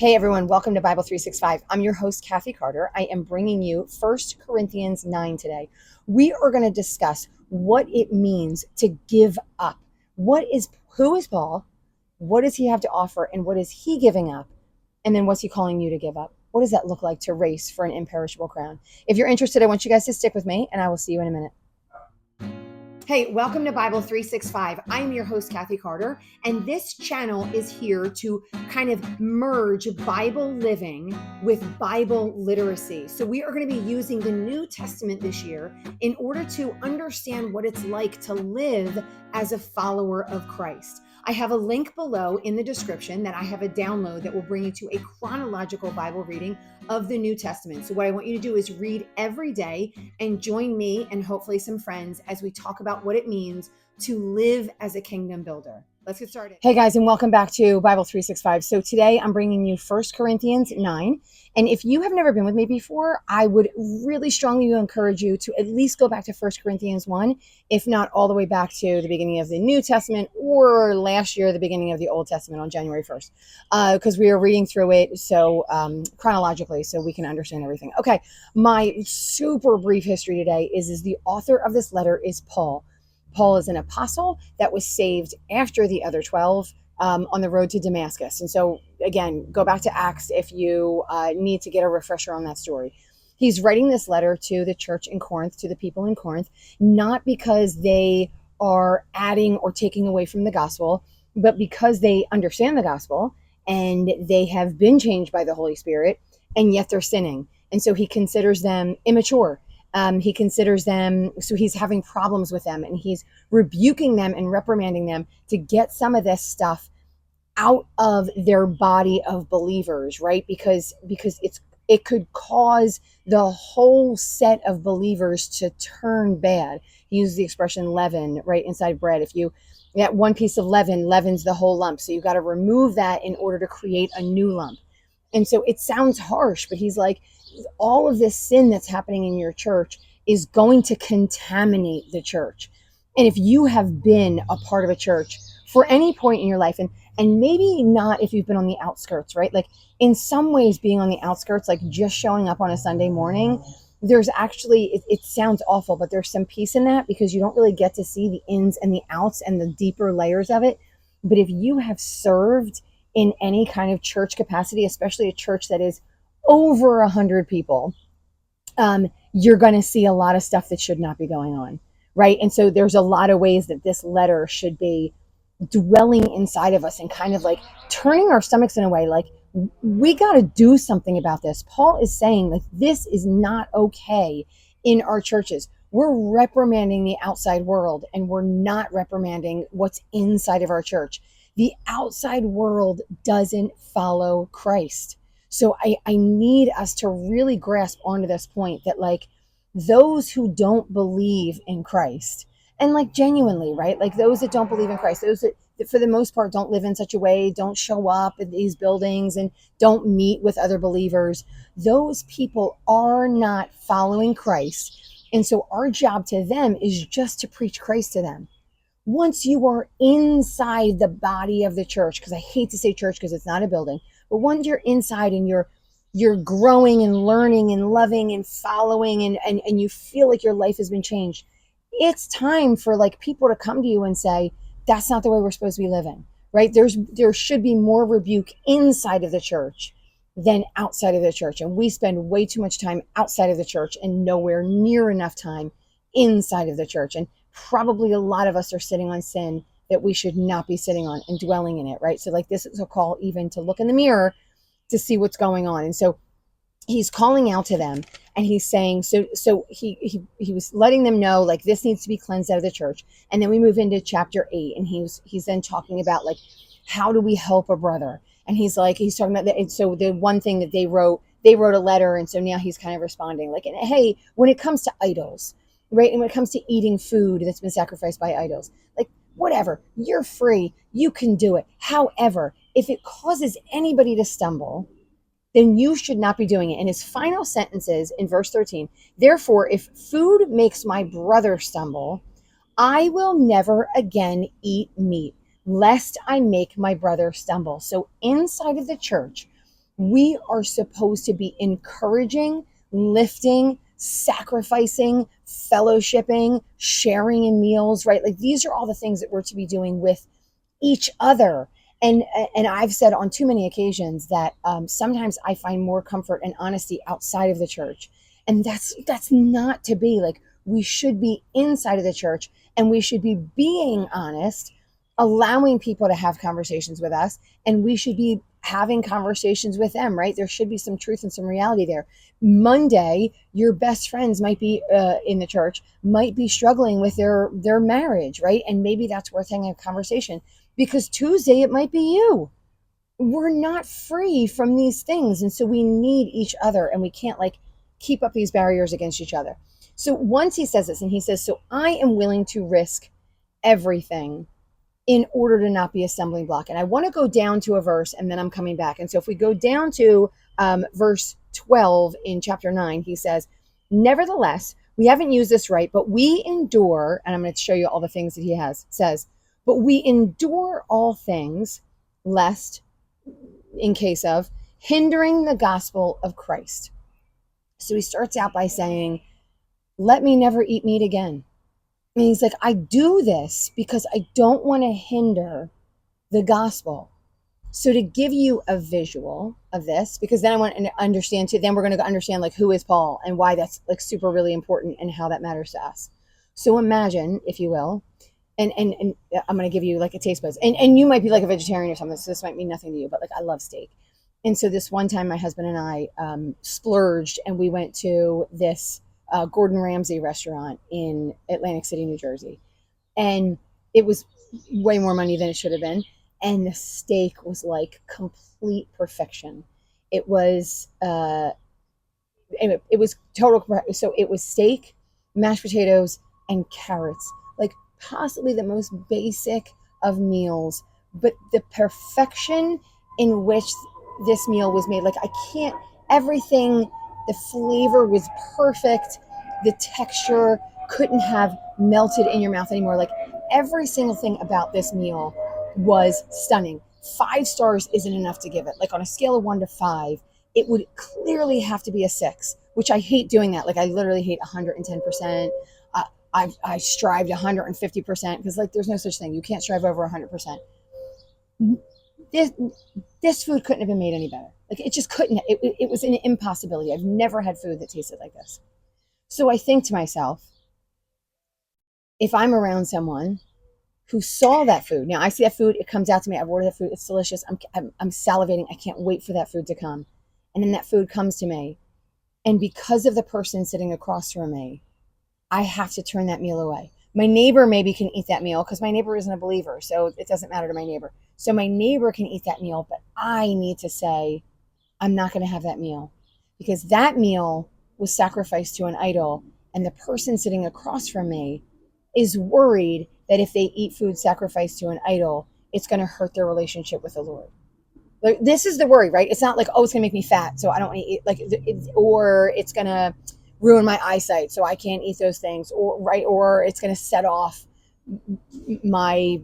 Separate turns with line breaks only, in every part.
Hey everyone, welcome to Bible 365. I'm your host, Kathy Carter. I am bringing you 1 Corinthians 9 today. We are going to discuss what it means to give up. Who is Paul? What does he have to offer? And what is he giving up? And then what's he calling you to give up? What does that look like to race for an imperishable crown? If you're interested, I want you guys to stick with me and I will see you in a minute. Hey, welcome to Bible 365. I'm your host, Kathy Carter, and this channel is here to kind of merge Bible living with Bible literacy. So we are going to be using the New Testament this year in order to understand what it's like to live as a follower of Christ. I have a link below in the description that I have a download that will bring you to a chronological Bible reading of the New Testament. So what I want you to do is read every day and join me and hopefully some friends as we talk about what it means to live as a kingdom builder. Let's get started. Hey guys, and welcome back to Bible 365. So today I'm bringing you 1 Corinthians 9. And if you have never been with me before, I would really strongly encourage you to at least go back to 1 Corinthians 1, if not all the way back to the beginning of the New Testament or last year, the beginning of the Old Testament on January 1st, because we are reading through it so chronologically so we can understand everything. Okay, my super brief history today is the author of this letter is Paul. Paul is an apostle that was saved after the other 12 on the road to Damascus. And so, again, go back to Acts if you need to get a refresher on that story. He's writing this letter to the church in Corinth, to the people in Corinth, not because they are adding or taking away from the gospel, but because they understand the gospel and they have been changed by the Holy Spirit, and yet they're sinning. And so he considers them immature. He considers them, so he's having problems with them and he's rebuking them and reprimanding them to get some of this stuff out of their body of believers, right? Because it could cause the whole set of believers to turn bad. He uses the expression leaven, right, inside bread. If you that one piece of leaven leavens the whole lump, so you got to remove that in order to create a new lump. And so it sounds harsh, but he's like, all of this sin that's happening in your church is going to contaminate the church. And if you have been a part of a church for any point in your life, and maybe not if you've been on the outskirts, right? Like in some ways being on the outskirts, like just showing up on a Sunday morning, there's actually, it sounds awful, but there's some peace in that because you don't really get to see the ins and the outs and the deeper layers of it. But if you have served in any kind of church capacity, especially a church that is over 100 people, you're going to see a lot of stuff that should not be going on, right? And so there's a lot of ways that this letter should be dwelling inside of us and kind of like turning our stomachs in a way like we got to do something about this. Paul is saying like this is not okay in our churches. We're reprimanding the outside world and we're not reprimanding what's inside of our church. The outside world doesn't follow Christ. So I need us to really grasp onto this point that like those who don't believe in Christ and like genuinely, right? Like those that don't believe in Christ, those that for the most part don't live in such a way, don't show up in these buildings and don't meet with other believers. Those people are not following Christ. And so our job to them is just to preach Christ to them. Once you are inside the body of the church, because I hate to say church because it's not a building, but once you're inside and you're growing and learning and loving and following and you feel like your life has been changed, it's time for like people to come to you and say, that's not the way we're supposed to be living, right? There should be more rebuke inside of the church than outside of the church. And we spend way too much time outside of the church and nowhere near enough time inside of the church. And probably a lot of us are sitting on sin that we should not be sitting on and dwelling in it, right? So like this is a call even to look in the mirror to see what's going on. And so he's calling out to them and he's saying, so he was letting them know like this needs to be cleansed out of the church. And then we move into chapter 8 and he's then talking about like, how do we help a brother? And he's talking about that. And so the one thing that they wrote a letter. And so now he's kind of responding like, hey, when it comes to idols, right? And when it comes to eating food that's been sacrificed by idols, like whatever, you're free, you can do it. However, if it causes anybody to stumble, then you should not be doing it. And his final sentences in verse 13, therefore, if food makes my brother stumble, I will never again eat meat, lest I make my brother stumble. So inside of the church, We are supposed to be encouraging, lifting, sacrificing, fellowshipping, sharing in meals, right? Like these are all the things that we're to be doing with each other. And I've said on too many occasions that sometimes I find more comfort and honesty outside of the church, and that's not to be. Like, we should be inside of the church, and we should be being honest, allowing people to have conversations with us, and we should be having conversations with them, right? There should be some truth and some reality there. Monday, your best friends might be in the church, might be struggling with their marriage, right? And maybe that's worth having a conversation, because Tuesday it might be you. We're not free from these things, and so we need each other, and we can't like keep up these barriers against each other. So once he says this, and he says, so I am willing to risk everything in order to not be a stumbling block. And I want to go down to a verse, and then I'm coming back. And so if we go down to verse 12 in chapter 9, he says, nevertheless, we haven't used this right, but we endure, and I'm going to show you all the things that he says, but we endure all things, lest, in case of, hindering the gospel of Christ. So he starts out by saying, let me never eat meat again. And he's like, I do this because I don't want to hinder the gospel. So to give you a visual of this, because then I want to understand too, then we're going to understand like who is Paul and why that's like super really important and how that matters to us. So imagine, if you will, and I'm going to give you like a taste buds, and you might be like a vegetarian or something, so this might mean nothing to you, but like I love steak. And so this one time my husband and I splurged, and we went to this Gordon Ramsay restaurant in Atlantic City, New Jersey. And it was way more money than it should have been. And the steak was like complete perfection. It was, anyway, it was total. So it was steak, mashed potatoes, and carrots. Like possibly the most basic of meals, but the perfection in which this meal was made. Like I can't, everything, the flavor was perfect. The texture couldn't have melted in your mouth anymore. Like every single thing about this meal was stunning. 5 stars isn't enough to give it. Like on a scale of 1 to 5, it would clearly have to be a 6, which I hate doing that. Like I literally hate 110%. I strived 150% because like there's no such thing. You can't strive over 100%. This food couldn't have been made any better. Like it just couldn't. It was an impossibility. I've never had food that tasted like this. So I think to myself, if I'm around someone who saw that food, now I see that food, it comes out to me, I've ordered that food, it's delicious, I'm salivating, I can't wait for that food to come. And then that food comes to me. And because of the person sitting across from me, I have to turn that meal away. My neighbor maybe can eat that meal because my neighbor isn't a believer, so it doesn't matter to my neighbor. So my neighbor can eat that meal, but I need to say, I'm not going to have that meal because that meal was sacrificed to an idol, and the person sitting across from me is worried that if they eat food sacrificed to an idol, it's going to hurt their relationship with the Lord. Like this is the worry, right? It's not like, oh, it's going to make me fat, so I don't want to eat, like, or it's going to ruin my eyesight, so I can't eat those things, or it's going to set off my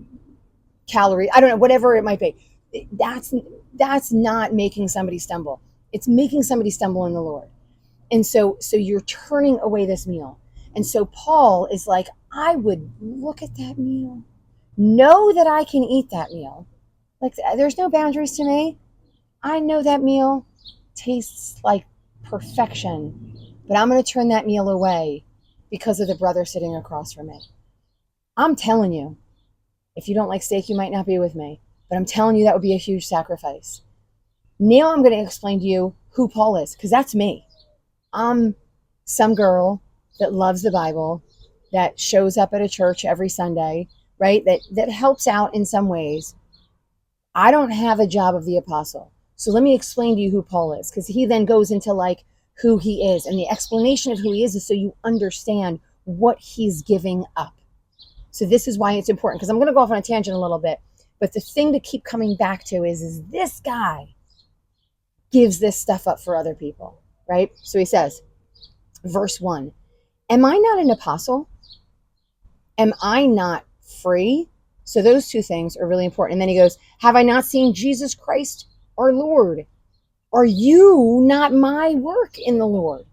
calorie. I don't know, whatever it might be. That's not making somebody stumble. It's making somebody stumble in the Lord. And so you're turning away this meal. And so Paul is like, I would look at that meal, know that I can eat that meal. Like there's no boundaries to me. I know that meal tastes like perfection, but I'm going to turn that meal away because of the brother sitting across from me. I'm telling you, if you don't like steak, you might not be with me, but I'm telling you that would be a huge sacrifice. Now I'm going to explain to you who Paul is, because that's me. I'm some girl that loves the Bible, that shows up at a church every Sunday, right? That helps out in some ways. I don't have a job of the apostle. So let me explain to you who Paul is, because he then goes into like who he is. And the explanation of who he is so you understand what he's giving up. So this is why it's important, because I'm going to go off on a tangent a little bit. But the thing to keep coming back to is this guy gives this stuff up for other people, right? So he says, verse 1, am I not an apostle? Am I not free? So those two things are really important. And then he goes, have I not seen Jesus Christ, our Lord? Are you not my work in the Lord?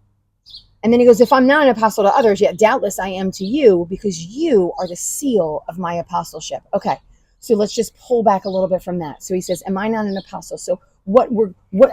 And then he goes, if I'm not an apostle to others, yet doubtless I am to you, because you are the seal of my apostleship. Okay, so let's just pull back a little bit from that. So he says, am I not an apostle? So what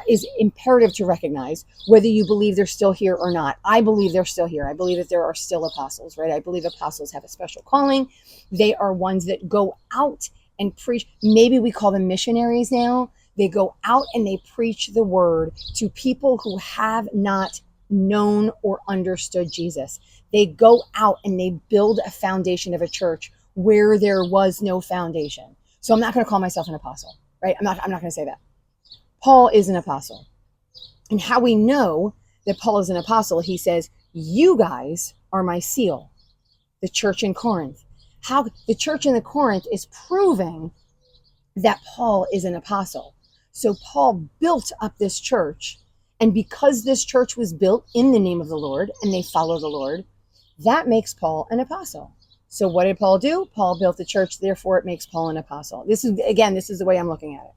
is imperative to recognize, whether you believe they're still here or not? I believe they're still here. I believe that there are still apostles, right? I believe apostles have a special calling. They are ones that go out and preach. Maybe we call them missionaries now. They go out and they preach the word to people who have not known or understood Jesus. They go out and they build a foundation of a church where there was no foundation. So I'm not going to call myself an apostle, right? I'm not going to say that. Paul is an apostle. And how we know that Paul is an apostle, he says, you guys are my seal, the church in Corinth. How the church in the Corinth is proving that Paul is an apostle. So Paul built up this church. And because this church was built in the name of the Lord and they follow the Lord, that makes Paul an apostle. So what did Paul do? Paul built the church, therefore it makes Paul an apostle. This is the way I'm looking at it.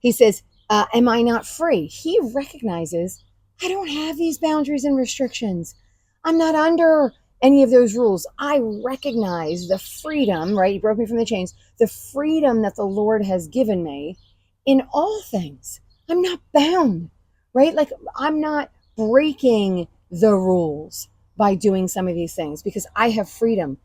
He says, am I not free? He recognizes I don't have these boundaries and restrictions. I'm not under any of those rules. I recognize the freedom, right? He broke me from the chains, the freedom that the Lord has given me in all things. I'm not bound, right? Like I'm not breaking the rules by doing some of these things because I have freedom.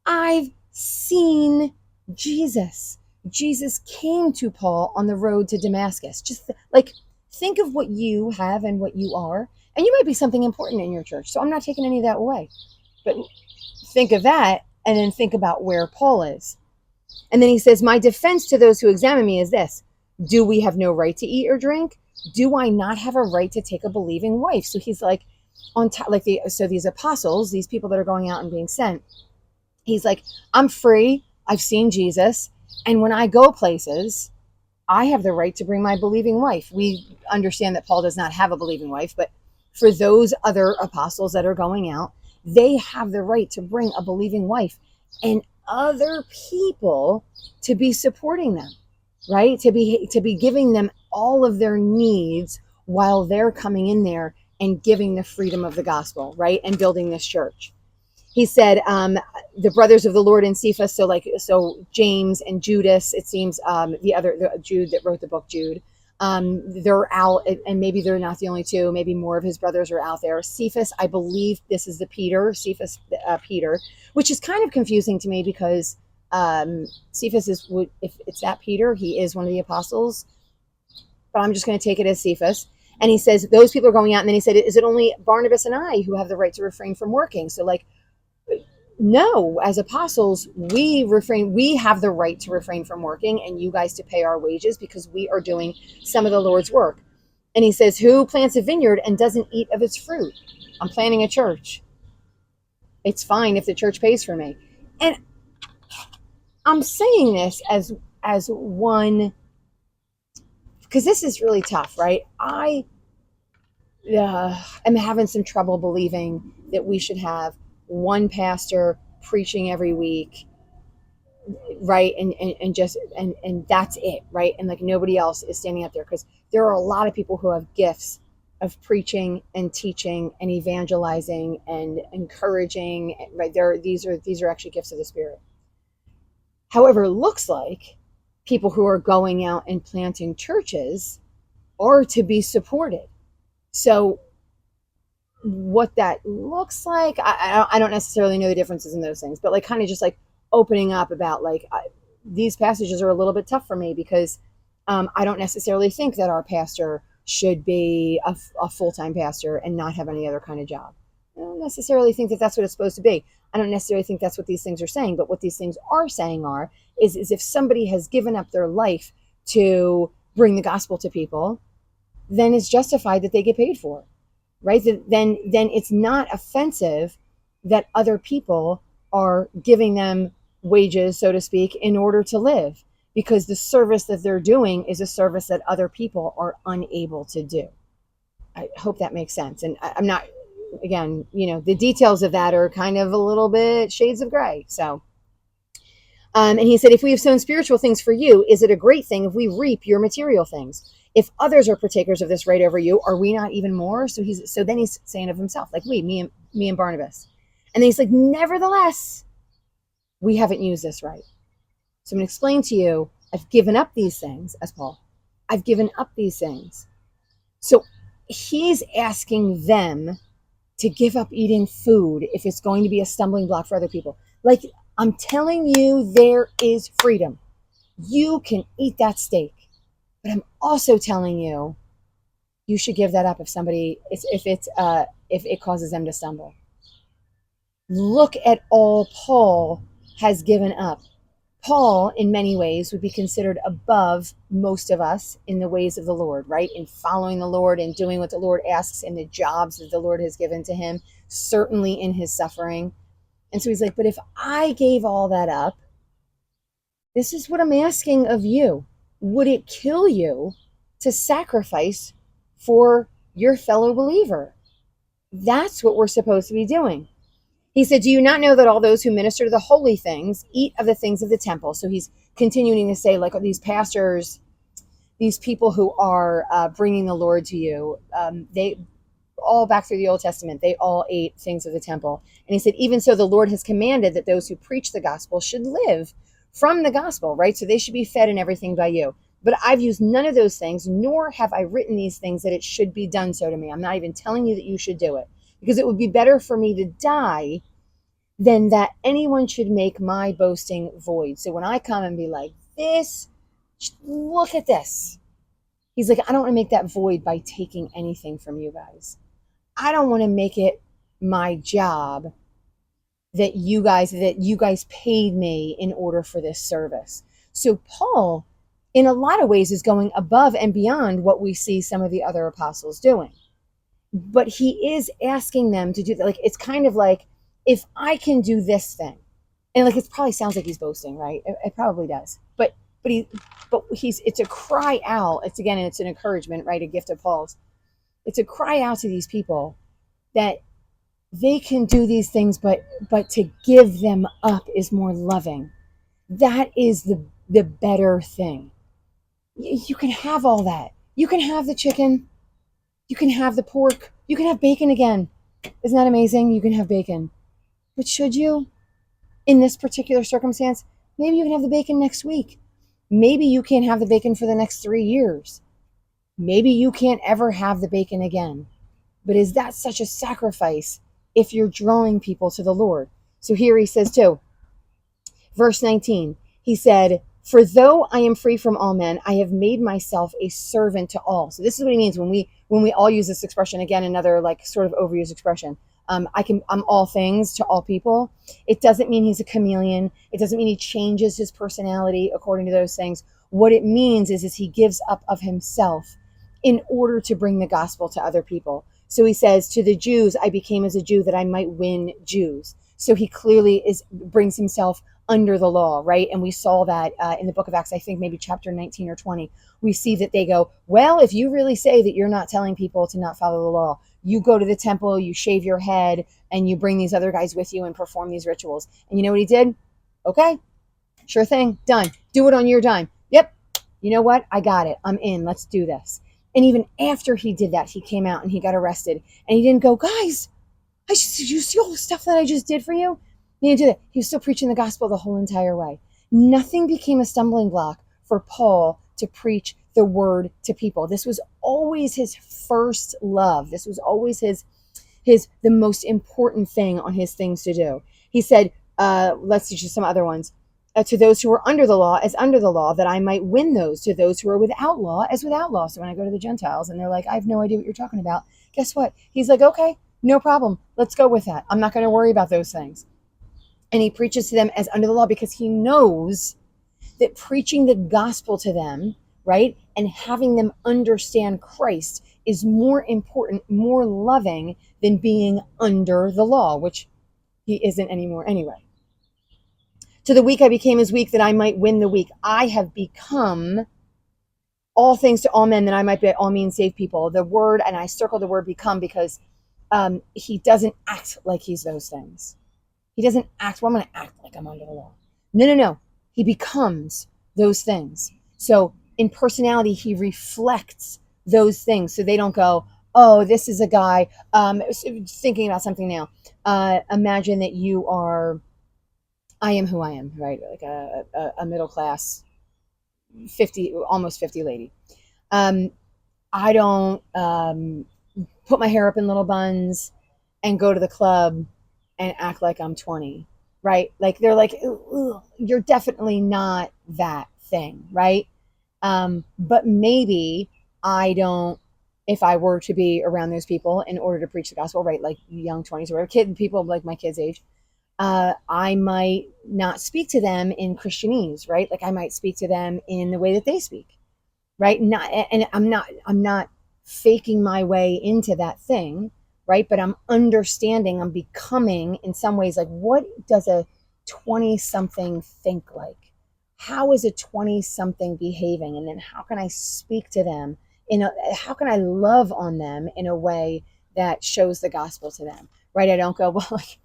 I've seen Jesus. Jesus came to Paul on the road to Damascus. Just like think of what you have and what you are. And you might be something important in your church. So I'm not taking any of that away. But think of that and then think about where Paul is. And then he says, my defense to those who examine me is this. Do we have no right to eat or drink? Do I not have a right to take a believing wife? So he's like, so these apostles, these people that are going out and being sent, he's like, I'm free. I've seen Jesus. And when I go places, I have the right to bring my believing wife. We understand that Paul does not have a believing wife, but for those other apostles that are going out, they have the right to bring a believing wife and other people to be supporting them, right? To be giving them all of their needs while they're coming in there and giving the freedom of the gospel, right? And building this church. He said, the brothers of the Lord in Cephas, so James and Judas, it seems, the Jude that wrote the book, Jude, they're out, and maybe they're not the only two, maybe more of his brothers are out there. Cephas, I believe this is Cephas, Peter, which is kind of confusing to me because Cephas if it's that Peter, he is one of the apostles, but I'm just going to take it as Cephas. And he says, those people are going out, and then he said, is it only Barnabas and I who have the right to refrain from working? So like, no, as apostles, we have the right to refrain from working and you guys to pay our wages because we are doing some of the Lord's work. And he says, who plants a vineyard and doesn't eat of its fruit? I'm planting a church. It's fine if the church pays for me. And I'm saying this as one, because this is really tough, right? I am having some trouble believing that we should have one pastor preaching every week, right? And that's it, right? And like nobody else is standing up there, because there are a lot of people who have gifts of preaching and teaching and evangelizing and encouraging, right? These are actually gifts of the Spirit. However, it looks like people who are going out and planting churches are to be supported. So what that looks like, I don't necessarily know the differences in those things, but like kind of just like opening up about like these passages are a little bit tough for me because I don't necessarily think that our pastor should be a full-time pastor and not have any other kind of job. I don't necessarily think that that's what it's supposed to be. I don't necessarily think that's what these things are saying, but what these things are saying is if somebody has given up their life to bring the gospel to people, then it's justified that they get paid for it. Right? Then it's not offensive that other people are giving them wages, so to speak, in order to live, because the service that they're doing is a service that other people are unable to do. I hope that makes sense. And I'm not, again, the details of that are kind of a little bit shades of gray. So, and he said, if we have sown spiritual things for you, is it a great thing if we reap your material things? If others are partakers of this right over you, are we not even more? So then he's saying of himself, like me and Barnabas. And then he's like, nevertheless, we haven't used this right. So I'm going to explain to you, I've given up these things, as Paul. I've given up these things. So he's asking them to give up eating food if it's going to be a stumbling block for other people. Like, I'm telling you, there is freedom. You can eat that steak. But I'm also telling you, you should give that up if it causes them to stumble. Look at all Paul has given up. Paul, in many ways, would be considered above most of us in the ways of the Lord, right? In following the Lord and doing what the Lord asks in the jobs that the Lord has given to him, certainly in his suffering. And so he's like, but if I gave all that up, this is what I'm asking of you. Would it kill you to sacrifice for your fellow believer? That's what we're supposed to be doing. He said, do you not know that all those who minister to the holy things eat of the things of the temple? So he's continuing to say, like, these pastors, these people who are bringing the Lord to you, they all back through the Old Testament, they all ate things of the temple. And he said, even so, the Lord has commanded that those who preach the gospel should live from the gospel, right? So they should be fed in everything by you. But I've used none of those things, nor have I written these things that it should be done so to me. I'm not even telling you that you should do it, because it would be better for me to die than that anyone should make my boasting void. So when I come and be like, this, look at this. He's like, I don't want to make that void by taking anything from you guys. I don't want to make it my job that you guys paid me in order for this service. So Paul, in a lot of ways, is going above and beyond what we see some of the other apostles doing. But he is asking them to do that. Like, it's kind of like, if I can do this thing, and like, it probably sounds like he's boasting, right? It probably does. But it's a cry out. It's an encouragement, right? A gift of Paul's. It's a cry out to these people that they can do these things, but to give them up is more loving. That is the better thing. You can have all that. You can have the chicken. You can have the pork. You can have bacon again. Isn't that amazing? You can have bacon. But should you? In this particular circumstance, maybe you can have the bacon next week. Maybe you can't have the bacon for the next 3 years. Maybe you can't ever have the bacon again. But is that such a sacrifice if you're drawing people to the Lord? So here he says too, verse 19, he said, for though I am free from all men, I have made myself a servant to all. So this is what he means when we all use this expression. Again, another like sort of overused expression. I'm all things to all people. It doesn't mean he's a chameleon. It doesn't mean he changes his personality according to those things. What it means is he gives up of himself in order to bring the gospel to other people. So he says, to the Jews, I became as a Jew that I might win Jews. So he clearly brings himself under the law, right? And we saw that in the book of Acts, I think maybe chapter 19 or 20. We see that they go, well, if you really say that you're not telling people to not follow the law, you go to the temple, you shave your head, and you bring these other guys with you and perform these rituals. And you know what he did? Okay, sure thing, done. Do it on your dime. Yep, you know what? I got it. I'm in. Let's do this. And even after he did that, he came out and he got arrested. And he didn't go, guys, did you see all the stuff that I just did for you? He didn't do that. He was still preaching the gospel the whole entire way. Nothing became a stumbling block for Paul to preach the word to people. This was always his first love. This was always the most important thing on his things to do. He said, let's see just some other ones. To those who are under the law as under the law, that I might win those. To those who are without law as without law. So when I go to the Gentiles and they're like, I have no idea what you're talking about. Guess what? He's like, okay, no problem. Let's go with that. I'm not going to worry about those things. And he preaches to them as under the law because he knows that preaching the gospel to them, right, and having them understand Christ is more important, more loving than being under the law, which he isn't anymore anyway. To the weak I became as weak that I might win the weak. I have become all things to all men that I might by all means save people. The word, and I circled the word become because he doesn't act like he's those things. He doesn't act, I'm going to act like I'm under the law. No. He becomes those things. So in personality, he reflects those things. So they don't go, oh, this is a guy, thinking about something now. Imagine that you are, I am who I am, right? Like a middle class, 50, almost 50 lady. Um, I don't put my hair up in little buns and go to the club and act like I'm 20, right? Like they're like, "Ooh, you're definitely not that thing, right? But maybe I don't, if I were to be around those people in order to preach the gospel, right? Like young 20s or kid people like my kids' age, I might not speak to them in Christianese, right? Like I might speak to them in the way that they speak, right? Not, and I'm not faking my way into that thing, right? But I'm understanding, I'm becoming in some ways like, what does a 20 something think like? How is a 20 something behaving? And then how can I speak to them how can I love on them in a way that shows the gospel to them, right? I don't go, well, like,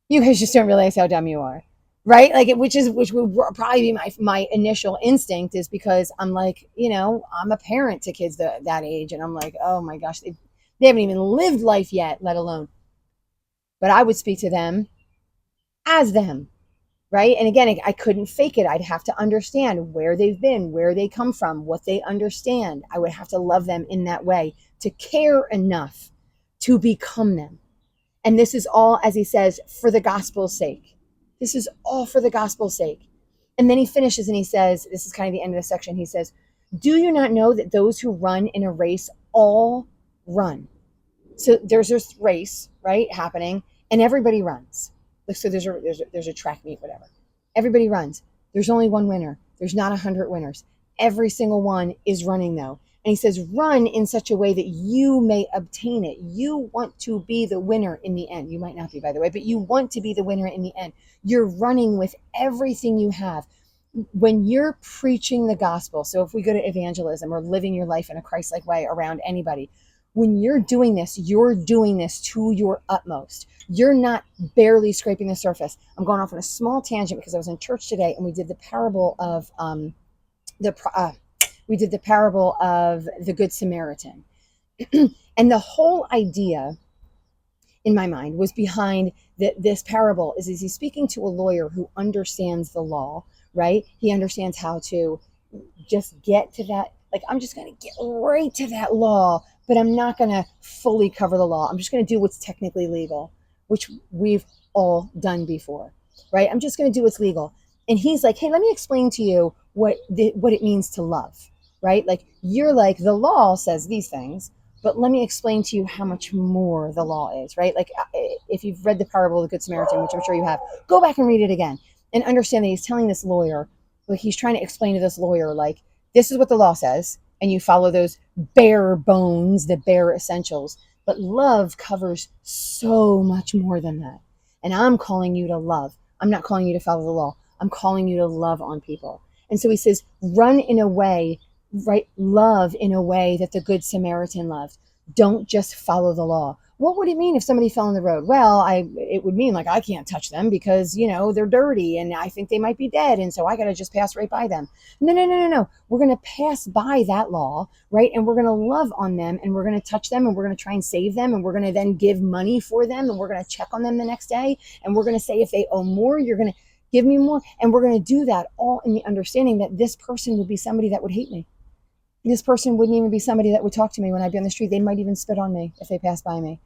you guys just don't realize how dumb you are, right? Like, which would probably be my initial instinct, is because I'm like, I'm a parent to kids that age, and I'm like, oh my gosh, they haven't even lived life yet, let alone. But I would speak to them as them, right? And again, I couldn't fake it. I'd have to understand where they've been, where they come from, what they understand. I would have to love them in that way, to care enough to become them. And this is all, as he says, for the gospel's sake. This is all for the gospel's sake. And then he finishes and he says, this is kind of the end of the section. He says, do you not know that those who run in a race all run? So there's this race, right, happening, and everybody runs. So there's a track meet, whatever. Everybody runs. There's only one winner. There's not 100 winners. Every single one is running, though. And he says, run in such a way that you may obtain it. You want to be the winner in the end. You might not be, by the way, but you want to be the winner in the end. You're running with everything you have. When you're preaching the gospel, so if we go to evangelism or living your life in a Christ-like way around anybody, when you're doing this to your utmost. You're not barely scraping the surface. I'm going off on a small tangent because I was in church today and we did the parable of the Good Samaritan. And the whole idea in my mind was behind this parable is he's speaking to a lawyer who understands the law, right? He understands how to just get to that. Like, I'm just going to get right to that law, but I'm not going to fully cover the law. I'm just going to do what's technically legal, which we've all done before, right? I'm just going to do what's legal. And he's like, hey, let me explain to you what it means to love, right? Like, you're like, the law says these things, but let me explain to you how much more the law is, right? Like, if you've read the parable of the Good Samaritan, which I'm sure you have, go back and read it again and understand that he's telling this lawyer, like, he's trying to explain to this lawyer, like, this is what the law says, and you follow those bare bones, the bare essentials. But love covers so much more than that. And I'm calling you to love. I'm not calling you to follow the law. I'm calling you to love on people. And so he says, run in a way, right? Love in a way that the Good Samaritan loved. Don't just follow the law. What would it mean if somebody fell in the road? Well, it would mean like I can't touch them because, they're dirty and I think they might be dead. And so I got to just pass right by them. No. We're going to pass by that law, right? And we're going to love on them and we're going to touch them and we're going to try and save them. And we're going to then give money for them and we're going to check on them the next day. And we're going to say, if they owe more, you're going to give me more. And we're going to do that all in the understanding that this person would be somebody that would hate me. This person wouldn't even be somebody that would talk to me when I'd be on the street. They might even spit on me if they passed by me.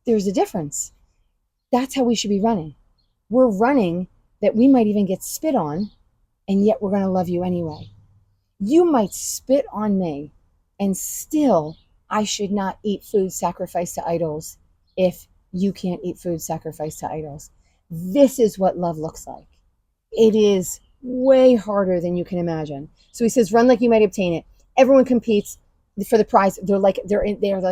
There's a difference. That's how we should be running. We're running that we might even get spit on, and yet we're going to love you anyway. You might spit on me, and still I should not eat food sacrificed to idols if you can't eat food sacrificed to idols. This is what love looks like. It is way harder than you can imagine. So he says, run like you might obtain it. Everyone competes for the prize. They're like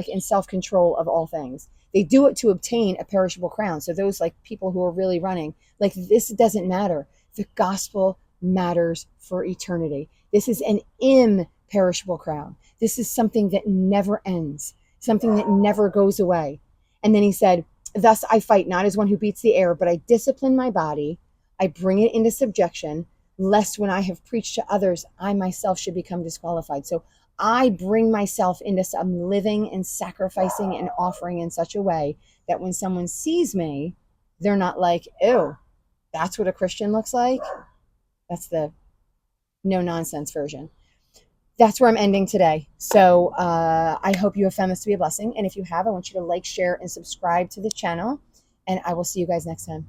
in self-control of all things. They do it to obtain a perishable crown. So those like people who are really running, like, this doesn't matter. The gospel matters for eternity. This is an imperishable crown. This is something that never ends, something that never goes away. And then he said, thus I fight not as one who beats the air, but I discipline my body. I bring it into subjection, lest when I have preached to others, I myself should become disqualified. So I bring myself into some living and sacrificing and offering in such a way that when someone sees me, they're not like, ew, that's what a Christian looks like. That's the no nonsense version. That's where I'm ending today. So I hope you have found this to be a blessing. And if you have, I want you to like, share, and subscribe to the channel. And I will see you guys next time.